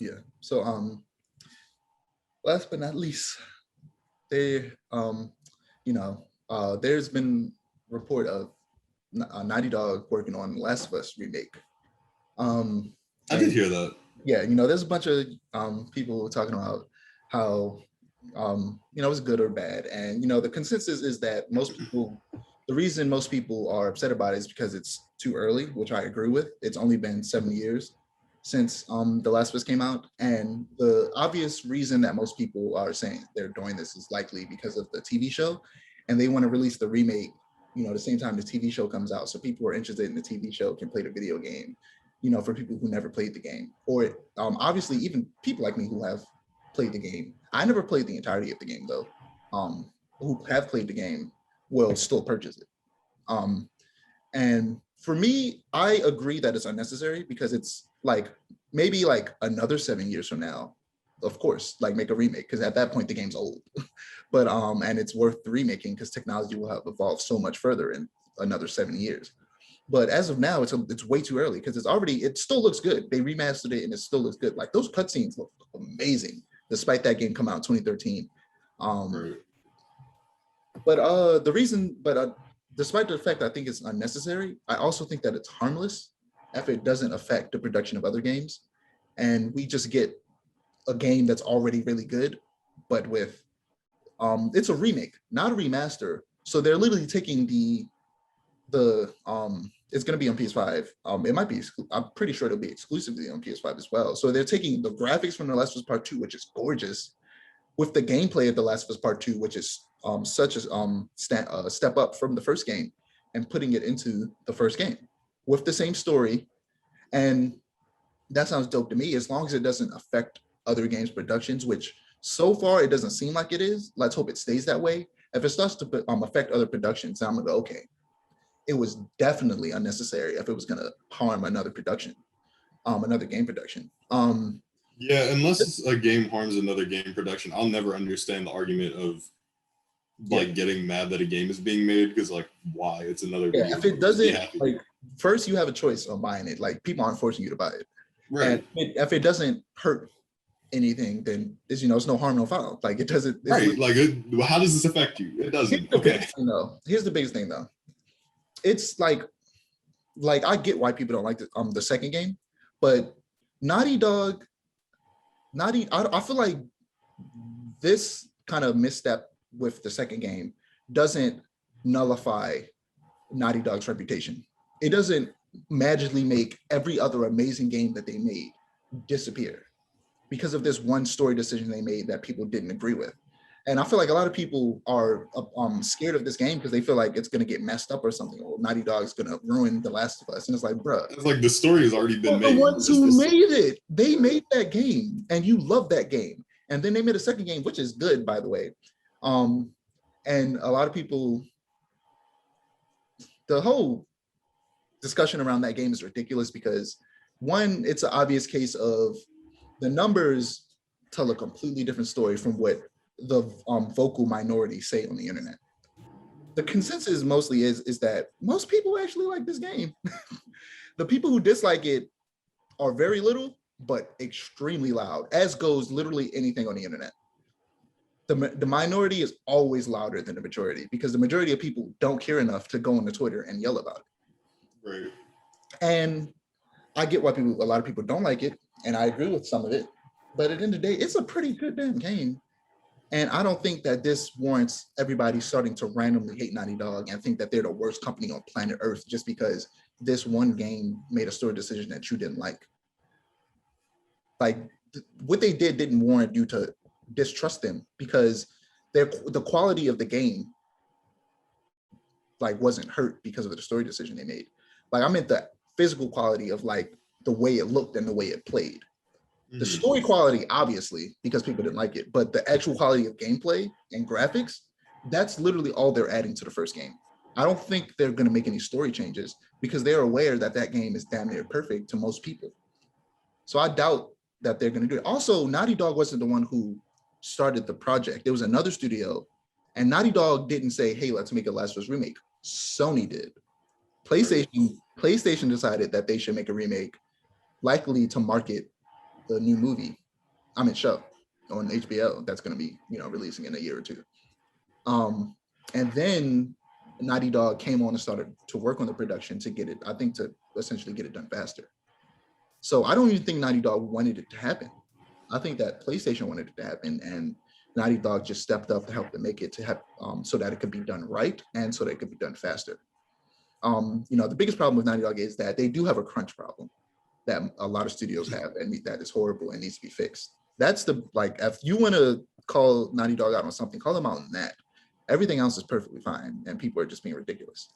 Yeah. So last but not least, they there's been report of Naughty Dog working on Last of Us Remake. I did hear that. Yeah, there's a bunch of people talking about how it's good or bad, and the consensus is that the reason most people are upset about it is because it's too early, which I agree with. It's only been 7 years since The Last of Us came out, and the obvious reason that most people are saying they're doing this is likely because of the TV show, and they want to release the remake the same time the TV show comes out, so people who are interested in the TV show can play the video game, for people who never played the game, or obviously even people like me who have played the game. I never played the entirety of the game though. Who have played the game will still purchase it. And for me, I agree that it's unnecessary because it's like maybe like another 7 years from now, of course, like make a remake because at that point the game's old. But and it's worth the remaking because technology will have evolved so much further in another 7 years. But as of now, it's way too early because it still looks good. They remastered it and it still looks good. Like those cutscenes look amazing, despite that game come out in 2013. Right. But despite the fact that I think it's unnecessary, I also think that it's harmless if it doesn't affect the production of other games, and we just get a game that's already really good, but with it's a remake, not a remaster. So they're literally taking the it's going to be on PS5. It might be, I'm pretty sure it'll be exclusively on PS5 as well. So they're taking the graphics from The Last of Us Part 2, which is gorgeous, with the gameplay of The Last of Us Part 2, which is such a step up from the first game, and putting it into the first game with the same story. And that sounds dope to me, as long as it doesn't affect other games' productions, which so far it doesn't seem like it is. Let's hope it stays that way. If it starts to affect other productions, then I'm gonna go, okay, it was definitely unnecessary if it was going to harm another production, another game production. Yeah, unless a game harms another game production, I'll never understand the argument of getting mad that a game is being made because why? It's another video. If it doesn't, first you have a choice of buying it. Like people aren't forcing you to buy it. Right. And if it doesn't hurt anything, then it's no harm, no foul. Like it doesn't. Right. How does this affect you? It doesn't. Okay. Here's the biggest thing though. It's like I get why people don't like the second game, but I feel like this kind of misstep with the second game doesn't nullify Naughty Dog's reputation. It doesn't magically make every other amazing game that they made disappear because of this one story decision they made that people didn't agree with. And I feel like a lot of people are scared of this game because they feel like it's going to get messed up or something, or Naughty Dog's going to ruin The Last of Us. And it's like, bruh. It's like the story has already been made. The ones who made it, they made that game, and you love that game. And then they made a second game, which is good, by the way. And a lot of people, the whole discussion around that game is ridiculous because, one, it's an obvious case of the numbers tell a completely different story from what the vocal minority say on the internet. The consensus mostly is that most people actually like this game. The people who dislike it are very little, but extremely loud, as goes literally anything on the internet. The minority is always louder than the majority because the majority of people don't care enough to go on the Twitter and yell about it. Right. And I get why a lot of people don't like it, and I agree with some of it, but at the end of the day, it's a pretty good damn game. And I don't think that this warrants everybody starting to randomly hate Naughty Dog and think that they're the worst company on planet Earth just because this one game made a story decision that you didn't like. Like, what they did didn't warrant you to distrust them because the quality of the game wasn't hurt because of the story decision they made. I meant the physical quality of the way it looked and the way it played. The story quality, obviously, because people didn't like it, but the actual quality of gameplay and graphics, that's literally all they're adding to the first game. I don't think they're going to make any story changes because they're aware that that game is damn near perfect to most people. So I doubt that they're going to do it. Also, Naughty Dog wasn't the one who started the project. There was another studio, and Naughty Dog didn't say, hey, let's make a Last of Us remake. Sony did. PlayStation decided that they should make a remake, likely to market the new movie, show on HBO that's going to be, releasing in a year or two. And then Naughty Dog came on and started to work on the production to get it, I think, to essentially get it done faster. So I don't even think Naughty Dog wanted it to happen. I think that PlayStation wanted it to happen, and Naughty Dog just stepped up to help to make it to have so that it could be done right and so that it could be done faster. The biggest problem with Naughty Dog is that they do have a crunch problem that a lot of studios have, and that is horrible and needs to be fixed. That's if you want to call Naughty Dog out on something, call them out on that. Everything else is perfectly fine, and people are just being ridiculous.